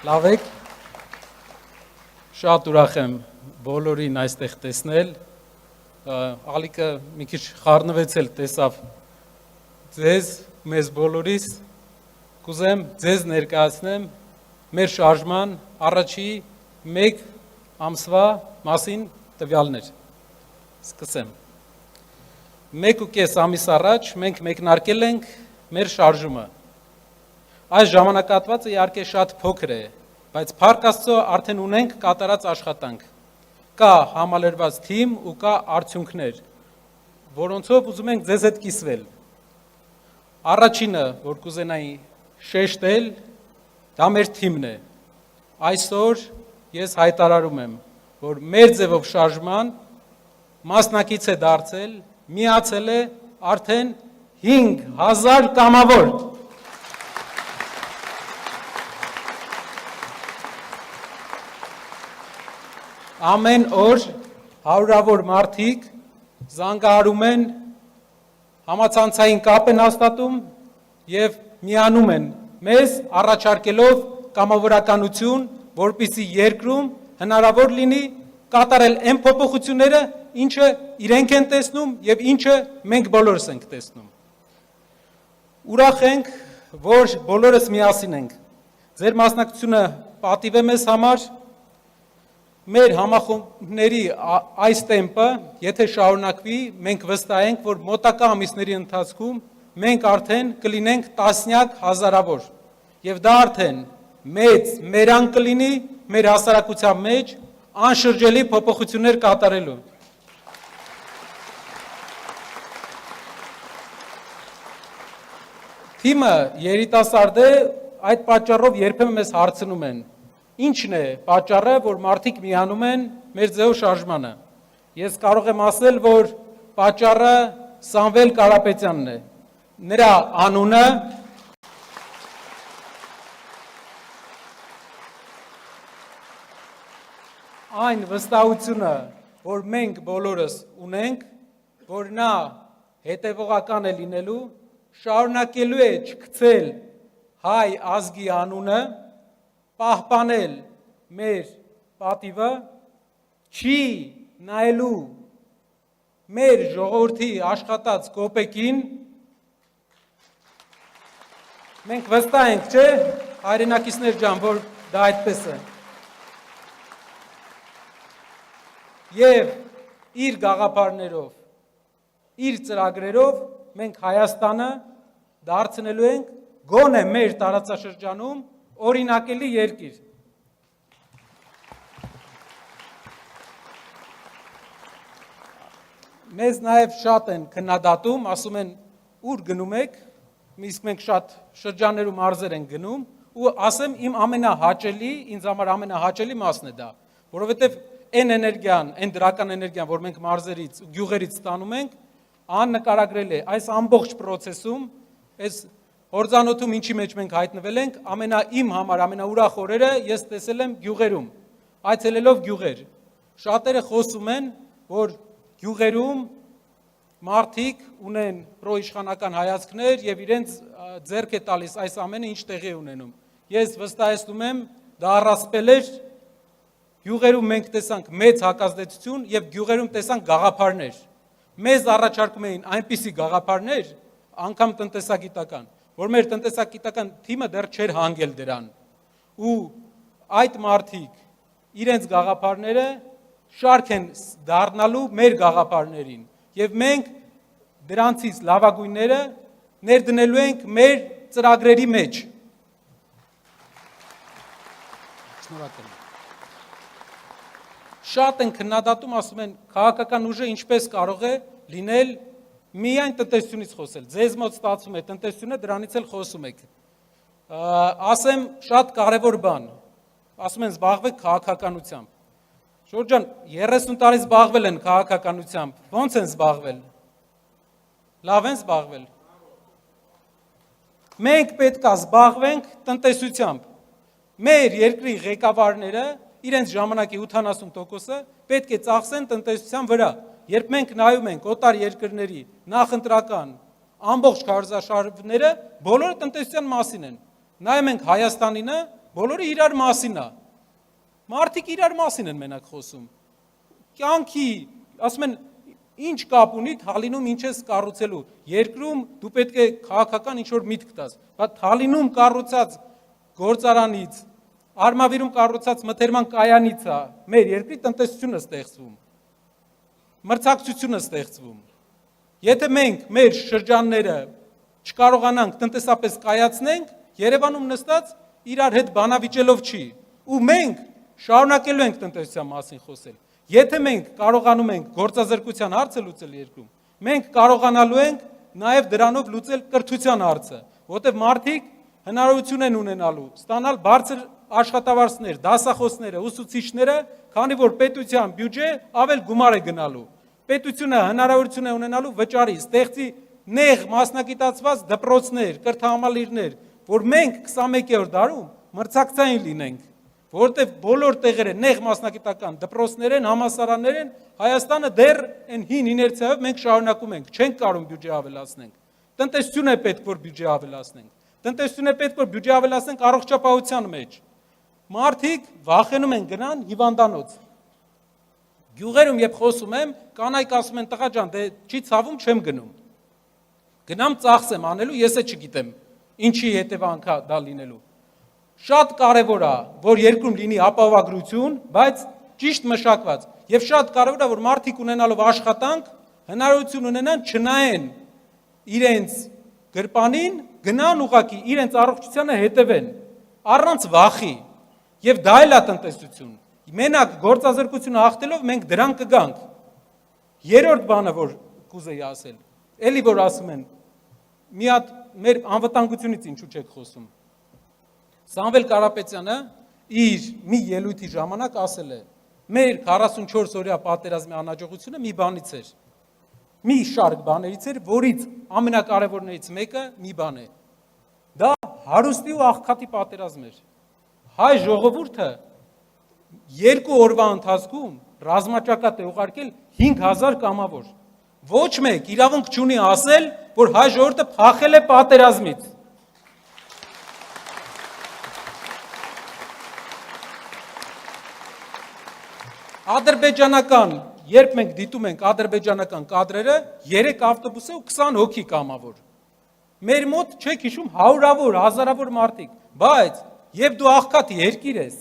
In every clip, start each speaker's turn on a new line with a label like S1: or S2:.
S1: Լավ եք, շատ ուրախ եմ բոլորին այստեղ տեսնել, ալիքը մի քիչ խառնվեցել տեսավ ձեզ, մեզ բոլորիս, կուզեմ ձեզ ներկայացնեմ մեր շարժման առաջի մեկ ամսվա մասին տվյալներ, սկսեմ։ 1.5 ամիս առաջ մենք մեկնարկել ենք մեր շարժումը, այս ժամանակահատվածը իհարկե շատ փոքր է, բայց փառք Աստծո արդեն ունենք կատարած աշխատանք, կա համալրված թիմ ու կա արդյունքներ, որոնցով ուզում ենք ձեզ հետ կիսվել։ Առաջինը, որ կուզենայի շեշտել, դա մեր թիմն է։ Այսօր ես հայտարարում եմ, որ մեր ձևով շարժման մասնակից է դարձել, միացել է արդեն 5000 կամավոր։ Ամեն օր հարյուրավոր մարդիկ զանգահարում են, համացանցային կապ են հաստատում և միանում են մեզ առաջարկելով կամավորականություն, որպեսզի երկրում հնարավոր լինի կատարել այն փոփոխությունները, ինչը իրենք են տեսնում և ինչը մենք բոլորս ենք տեսնում։ Ուրախ ենք, որ բոլորս միասին ենք։ Ձեր մասնակցությունը պատիվ է մեզ համար։ Մեր համախումբների այս տեմպը, եթե շարունակվի, մենք վստահ ենք, որ մոտակա ամիսների ընթացքում մենք արդեն կլինենք տասնյակ հազարավոր, և դա արդեն մեծ մերան կլինի մեր հասարակության մեջ անշրջելի փոփոխություններ կատարելու։ Թիմը երիտասարդ է, այդ պատճառով երբեմն մեզ հարցնում են, ինչն է պատճառը, որ մարդիկ միանում են մեր ձևով շարժմանը։ Ես կարող եմ ասել, որ պատճառը Սամվել Կարապետյանն է։ Նրա անունը այն վստահությունը, որ մենք բոլորս ունենք, որ նա հետևողական է լինելու, շարունակելու է չքցել հայ ազգի անունը, պահպանել մեր պատիվը, չի նայելու մեր ժողովրդի աշխատած կոպեկին, մենք վստահ ենք, չէ, հայրենակիցներ ջան, որ դա այդպես է, և իր գաղափարներով, իր ծրագրերով մենք Հայաստանը դարձնելու ենք գոնե մեր տարածաշրջանում օրինակելի երկիր։ Մեզ նաև շատ են քննադատում, ասում են ուր գնում եք, իսկ մենք շատ շրջաններում մարզեր են գնում, ու ասեմ իմ ամենահաճելի, ինձ համար ամենահաճելի մասն է դա, որովհետև այն էներգիան, այն դրական էներգիան, որ մենք մարզերից, գյուղերից ստանում ենք, աննկարագրել է այս ամբողջ պրոցեսում, այս հորձանոթում ինչի մեջ մենք հայտնվել ենք, իմ համար ամենաուրախ օրերը ես տեսել եմ գյուղերում, այցելելով գյուղեր։ Շատերը խոսում են, որ գյուղերում մարդիկ ունեն պրոիշխանական հայացքներ և իրենց ձեռք է տալիս այս ամենը ինչ տեղի է ունենում։ Ես վստահեցնում եմ, դա առասպել էր, գյուղերում մենք տեսանք մեծ հակազդեցություն և գյուղերում տեսանք գաղափարներ։ Մեզ առաջարկում էին այնպիսի գաղափարներ, անգամ տնտեսագիտական, որ մեր տնտեսագիտական թիմը դեռ չէր հանգել դրան, ու այդ մարդիկ իրենց գաղափարները շարք են դառնալու մեր գաղափարներին, և մենք դրանցից լավագույնները ներդնելու ենք մեր ծրագրերի մեջ։ Շնորհակալ եմ։ Շատ են քննադատում, ասում են, քաղաքական ուժը ինչպես կարող է լինել միայն տնտեսությունից խոսել, ձեզ մոտ ստացվում է տնտեսությունը, դրանից էլ խոսում եք։ Ասեմ շատ կարևոր բան, ասում են զբաղվեք քաղաքականությամբ։ Շորջ ջան, 30 տարի զբաղվել են քաղաքականությամբ, ո՞նց են զբաղվել։ Լավ են զբաղվել։ Մենք պետք է զբաղվենք տնտեսությամբ։ Մեր երկրի ղեկավարները իրենց ժամանակի 80%-ը պետք է ծախսեն տնտեսության վրա։ Երբ մենք նայում ենք օտար երկրների նախընտրական ամբողջ քարոզարշավները բոլորը տնտեսության մասին են։ Նայում ենք Հայաստանինը, բոլորը իրար մասին է։ Մարդիկ իրար մասին են մենակ խոսում։ Կյանքի, ասում են, ինչ կապ ունի Թալինում ինչ ես կառուցելու։ Երկրում դու պետք է քաղաքական ինչ որ միտք տաս։ Բայց Թալինում կառուցած գործարանից, Արմավիրում կառուցած մթերման կայանից է մեր երկրի տնտեսությունը ստեղծվում։ Մրցակցությունը ստեղծվում։ Եթե մենք մեր շրջանները չկարողանանք տնտեսապես կայացնենք, Երևանում նստած իրար հետ բանավիճելով չի։ Ու մենք շարունակելու ենք տնտեսության մասին խոսել։ Եթե մենք կարողանում ենք գործազրկության հարցը լուծել երկրում, մենք կարողանալու ենք նաև դրանով լուծել կրթության հարցը, որտեղ մարդիկ հնարավորություն են ունենալու ստանալ բարձր աշխատավարձներ, դասախոսները, ուսուցիչները, քանի որ պետության բյուջե ավել գումար է գնալու։ Պետությունը հնարավորություն է ունենալու վճարի, ստեղծի նեղ մասնագիտացված դպրոցներ, կրթահամալիրներ, որ մենք 21-րդ դարում մրցակցային լինենք, որովհետև բոլոր տեղերը նեղ մասնագիտական դպրոցներ են, համալսարաններ են, Հայաստանը դեռ այն հին իներցիայով մենք շարունակում ենք, չենք կարող բյուջե ավելացնենք։ Տնտեսություն է պետք, որ բյուջե ավելացնենք։ Տնտեսություն է պետք, որ բյուջե ավելացնենք առողջապահության մեջ։ Մարդիկ վախենում են գնան հիվանդանոց։ Գյուղերում երբ խոսում եմ, կանայք ասում են տղա ջան, դե չի ցավում, չեմ գնում։ Գնամ ծախսեմ անելու, ես է չգիտեմ, ինչի հետևանք է դա լինելու։ Շատ կարևոր է, որ երկրում լինի ապահովագրություն, բայց ճիշտ մշակված, եւ շատ կարևոր է, որ մարդիկ ունենալով աշխատանք, հնարավորություն ունենան չնայեն իրենց գրպանին, գնան ուղակի իրենց առողջությանը հետևեն, առանց վախի, եւ դա էլ է տնտեսություն։ Մենակ գործազրկությունը հաղթելով մենք դրան կգանք։ Երրորդ բանը, որ կուզեի ասել, էլի որ ասում են, մի հատ մեր անվտանգությունից ինչու չեք խոսում։ Սամվել Կարապետյանը իր մի ելույթի ժամանակ ասել է. մեր 44 օրյա պատերազմի անհաջողությունը մի բանից էր։ Մի շարք բաներից էր, որից ամենակարևորներից մեկը մի բան է։ Դա հարուստի ու աղքատի պատերազմ էր։ Հայ ժողովուրդը 2 օրվա ընթացքում ռազմաճակատ է ուղարկել 5000 կամավոր։ Ոչ մեկ իրավունք չունի ասել, որ հայ ժողովուրդը փախել է պատերազմից։ Ադրբեջանական, երբ մենք դիտում ենք ադրբեջանական կադրերը, 3 ավտոբուս է ու 20 հոգի կամավոր։ Մեր մոտ չեք հիշում հարյուրավոր, հազարավոր մարդիկ, բայց երբ դու աղքատ երկիր ես,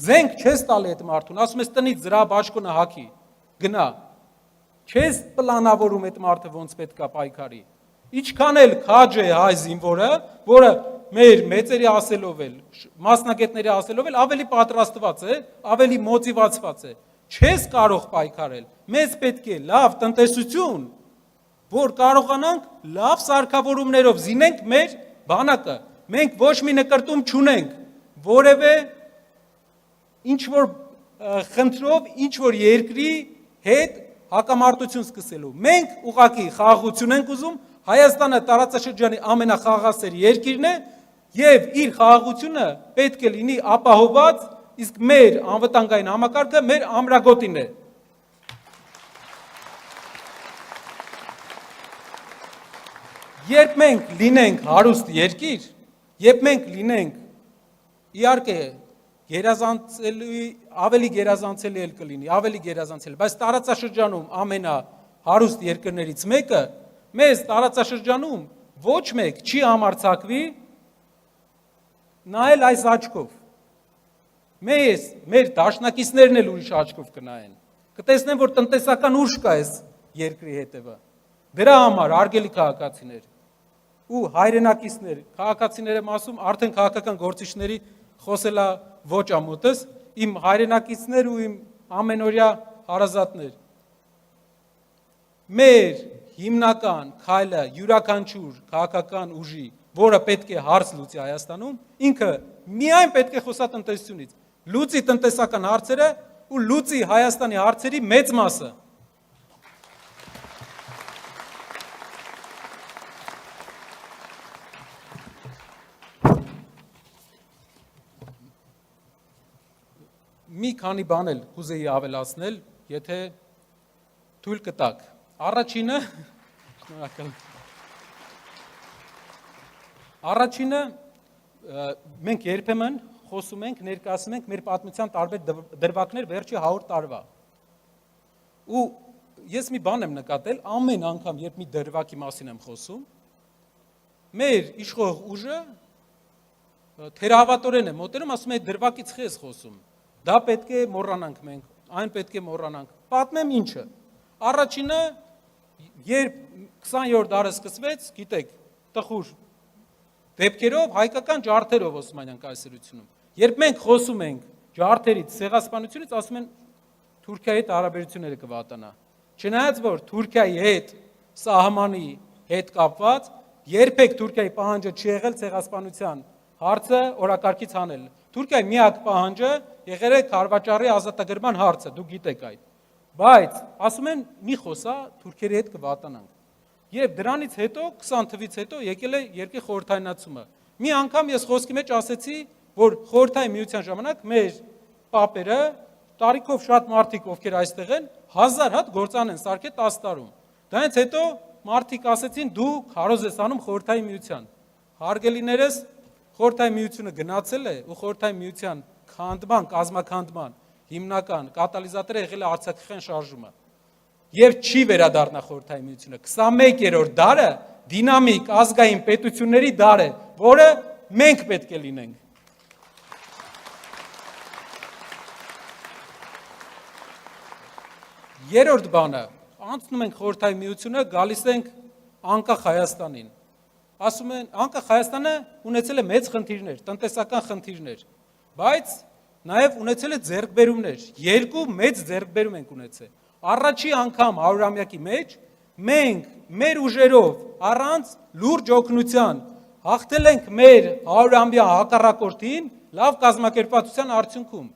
S1: զենք չես տալի այդ մարդուն, ասում ես տնից զրա բաշխոնը հագի, գնա, չես պլանավորում այդ մարդը ոնց պետք է պայքարի։ Ինչքան էլ քաջ է հայ զինվորը, որը մեր մեծերի ասելով էլ, մասնագետների ասելով էլ ավելի պատրաստված է, ավելի մոտիվացված է, չես կարող պայքարել, մեզ պետք է լավ տնտեսություն, որ կարողանանք լավ սարքավորումներով զինենք մեր բանակը, մենք ոչ մի նկրտում չունենք, որևէ ինչ-որ խնդրով, ինչ-որ երկրի հետ հակամարտություն սկսելու, մենք ուղղակի խաղաղություն ենք ուզում, Հայաստանը տարածաշրջանի ամենախաղաղասեր երկիրն է եւ իր խաղաղությունը պետք է լինի ապահովված, իսկ մեր անվտանգային համակարգը մեր ամրագոտին է։ Երբ մենք լինենք հարուստ երկիր, երբ մենք լինենք իհարկե գերազանցելի, ավելի գերազանցելի էլ կլինի, ավելի գերազանցելի, բայց տարածաշրջանում ամենահարուստ երկրներից մեկը մեզ տարածաշրջանում ոչ մեկ չի համարձակվի նայել այս աչքով։ Մեր դաշնակիցներն էլ ուրիշ աչքով կնայեն։ Կտեսնեն, որ տնտեսական ուժ կա այս երկրի հետևը։ Դրա համար արգելի քաղաքացիներ ու հայրենակիցներ, քաղաքացիները մասում արդեն քաղաքական գործիչների խոսելա ոչ ամոթս, իմ հայրենակիցներ ու իմ ամենօրյա հարազատներ։ Մեր հիմնական քայլը յուրաքանչյուր քաղաքական ուժի, որը պետք է հարց լուծի Հայաստանում, ինքը միայն պետք է խոսա տնտեսությունից, լուծի տնտեսական հարցերը ու լուծի Հայաստանի հարցերի մեծ մասը։ Մի քանի բան էլ կուզեի ավելացնել, եթե թույլ կտաք։ Առաջինը մենք երբեմն խոսում ենք, ներկայացնում ենք մեր պատմության տարբեր դրվագներ վերջի 100 տարվա։ Ու ես մի բան եմ նկատել, ամեն անգամ երբ մի դրվագի մասին եմ խոսում, մեր իշխող ուժը թերահավատորեն է մոտենում, ասում է դրվագից խի ես խոսում։ Դա պետք է մոռանանք մենք, այն պետք է մոռանանք։ Պատմեմ ինչը։ Առաջինը, երբ 20-րդ դարը սկսվեց, գիտեք, տխուր դեպքերով, հայկական ջարդերով Օսմանյան կայսրությունում։ Երբ մենք խոսում ենք ջարդերից, ցեղասպանությունից, ասում են Թուրքիայի հետ հարաբերությունները կվատանա։ Չնայած որ Թուրքիայի հետ սահմանի հետ կապված երբեք Թուրքիայի պահանջը չի եղել ցեղասպանության հարցը օրակարգից հանել։ Թուրքիայի միակ պահանջը եղել է Քարվաճարի ազատագրման հարցը, դուք գիտեք այդ։ Բայց ասում են մի խոսա թուրքերի հետ կվատանանք։ Եվ դրանից հետո 20 թվից հետո եկել է երկրի խորհրդայնացումը։ Մի անգամ ես խոսքի մեջ ասեցի, որ խորհրդային միության ժամանակ մեր պապերը տարիքով շատ մարդիկ ովքեր այստեղ են 1000 հատ գործան են սարքել 10 տարում։ Դրանից հետո մարդիկ ասեցին դու քարոզ ես անում խորհրդային միության։ Հարգելիներս, խորհրդային միությունը գնացել է ու խորհրդային միության քանդման, կազմաքանդման հիմնական կատալիզատորը եղել է արցախյան շարժումը։ Եվ չի վերադառնա խորհրդային միությունը։ 21-րդ դարը դինամիկ ազգային պետությունների դար է, որը մենք պետք է լինենք։ Երրորդ բանը, անցնում ենք խորհրդային միությունը, գալիս ենք անկախ Հայաստանին։ Ասում են, անկախ Հայաստանը ունեցել է մեծ խնդիրներ, տնտեսական խնդիրներ, բայց նաև ունեցել է ձեռքբերումներ, երկու մեծ ձեռքբերում ենք ունեցել։ Առաջի անգամ 100-ամյակի մեջ մենք մեր ուժերով առանց լուրջ օգնության հաղթել ենք մեր 100-ամյա հակառակորդին լավ կազմակերպվածության արդյունքում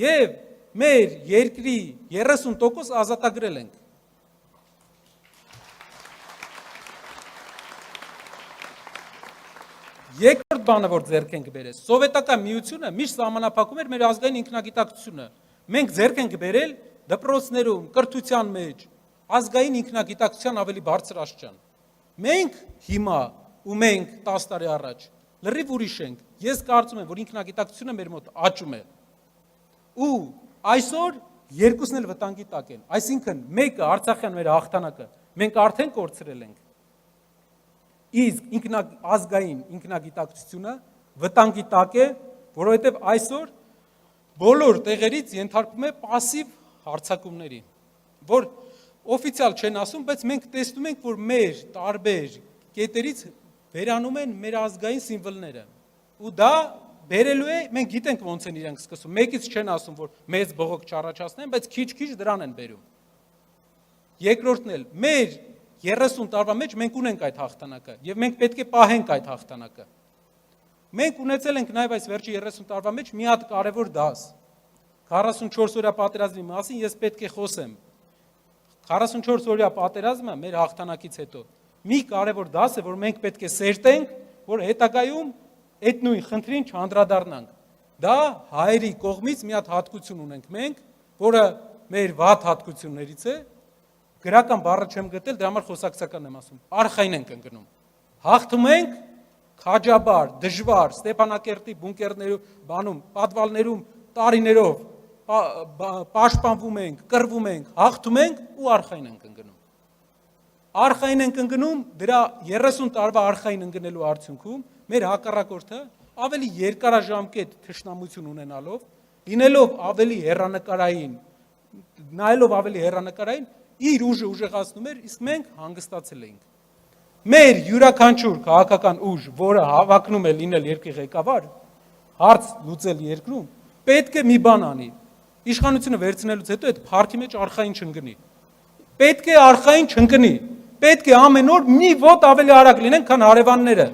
S1: եւ մեր երկրի 30% ազատագրել ենք։ Երկրորդ բանը, որ ձեռք ենք բերել, սովետական միությունը միշտ սահմանափակում էր մեր ազգային ինքնագիտակցությունը։ Մենք ձեռք ենք բերել դպրոցներում, կրթության մեջ, ազգային ինքնագիտակցության ավելի բարձր աստիճան։ Մենք հիմա ու մենք 10 տարի առաջ լրիվ ուրիշ ենք։ Ես կարծում եմ, որ ինքնագիտակցությունը մեր մոտ աճում է։ Ու այսօր երկուսն էլ վտանգի տակ են։ Այսինքն մեկը Արցախյան մեր հաղթանակը մենք արդեն կորցրել ենք։ Իսկ ազգային ինքնագիտակցությունը վտանգի տակ է, որովհետև այսօր բոլոր տեղերից ենթարկվում է пассив հարցակումների, որ օֆիցիալ չեն ասում, բայց մենք տեսնում ենք, որ մեր տարբեր կետերից վերանում են մեր ազգային սիմվոլները։ Ու դա բերելու է, մենք գիտենք ոնց են իրենք սկսում։ Մեկից չեն ասում, որ մեծ բողոք չառաջացնեն, բայց քիչ-քիչ դրան են բերում։ Երկրորդն էլ մեր 30 տարվա մեջ մենք ունենք այդ հաղթանակը եւ մենք պետք է պահենք այդ հաղթանակը։ Մենք ունեցել ենք նաեւ այս վերջի 30 տարվա մեջ մի հատ կարևոր դաս։ 44 օրյա պատերազմի մասին ես պետք է խոսեմ։ 44 օրյա պատերազմը մեր հաղթանակից հետո մի կարևոր դաս է, որ մենք պետք է սերտենք, որ հետագայում այդ նույն խնդրին չանդրադառնանք։ Դա հայերի կողմից մի հատ հատկություն ունենք մենք, որը մեր վատ հատկություններից է։ Գրական բառը չեմ գտել, դրա համար խոսակցական եմ ասում։ Արխային ենք ընկնում։ Հաղթում ենք քաջաբար, դժվար, Ստեփանակերտի բունկերներում, բանում, պատվալներում տարիներով պաշտպանվում ենք, կռվում ենք, հաղթում ենք ու արխային ենք ընկնում։ Արխային ենք ընկնում, դրա 30 տարվա արխային ընկնելու արդյունքում մեր հակառակորդը ավելի երկարաժամկետ թշնամություն ունենալով, լինելով ավելի հեռանկարային, նայելով ավելի հեռանկարային իր ուժը ուժեղացնում էր, իսկ մենք հանգստացել էինք։ Մեր յուրաքանչյուր քաղաքական ուժ, որը հավակնում է լինել երկրի ղեկավար, հարց լուծել երկրում, պետք է մի բան անի։ Իշխանությունը վերցնելուց հետո այդ փառքի մեջ արխային չընկնի։ Պետք է արխային չընկնի։ Պետք է ամեն օր մի ոտ ավելի արագ լինեն, քան հարևանները։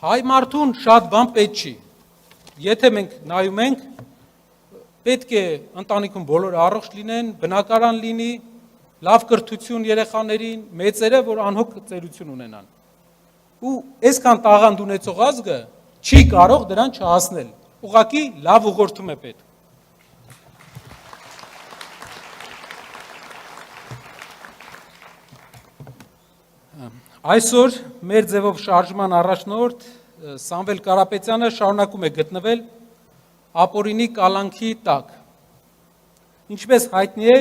S1: Հայ մարդուն շատ բան պետք չի։ Եթե մենք նայում ենք, պետք է ընտանիքում բոլորը առողջ լինեն, բնակարան լինի, լավ կրթություն երեխաներին, մեծերը, որ անհոգ ծերություն ունենան։ Ու այսքան տաղանդ ունեցող ազգը չի կարող դրան չհասնել։ Ուղղակի լավ ուղղորդում է պետք։ Այսօր մեր ձևով շարժման առաջնորդ Սամվել Կարապետյանը շարունակում է գտնվել ապօրինի կալանքի տակ։ Ինչպես հայտնի է,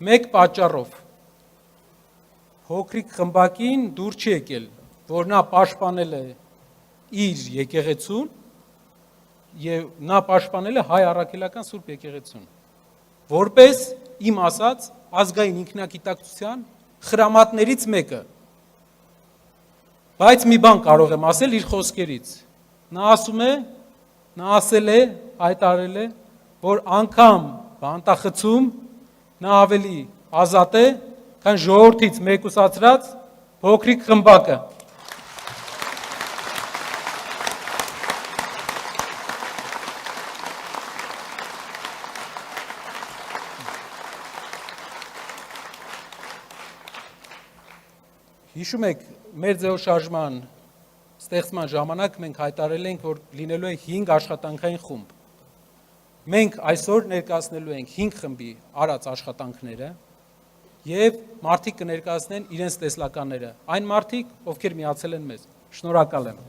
S1: մեկ պատճառով փոքրիկ խմբակին դուր չի եկել, որ նա պաշտպանել է իր եկեղեցուն եւ նա պաշտպանել է հայ առաքելական Սուրբ եկեղեցուն, որպես իմ ասած ազգային ինքնագիտակցության խրամատներից մեկը։ Բայց մի բան կարող եմ ասել իր խոսքերից։ Նա ասել է, հայտարարել է, որ անգամ բանտախցում նա ավելի ազատ է, քան ժողովրդից մեկուսացրած փոքրիկ խմբակը։ Հիշում եք, մեր ձեւ շարժման ստեղծման ժամանակ մենք հայտարարել ենք, որ լինելու է 5 աշխատանքային խումբ։ Մենք այսօր ներկայացնելու ենք 5 խմբի արած աշխատանքները եւ մարդիկ կներկայացնեն իրենց տեսլականները, այն մարդիկ, ովքեր միացել են մեզ։ Շնորհակալ եմ։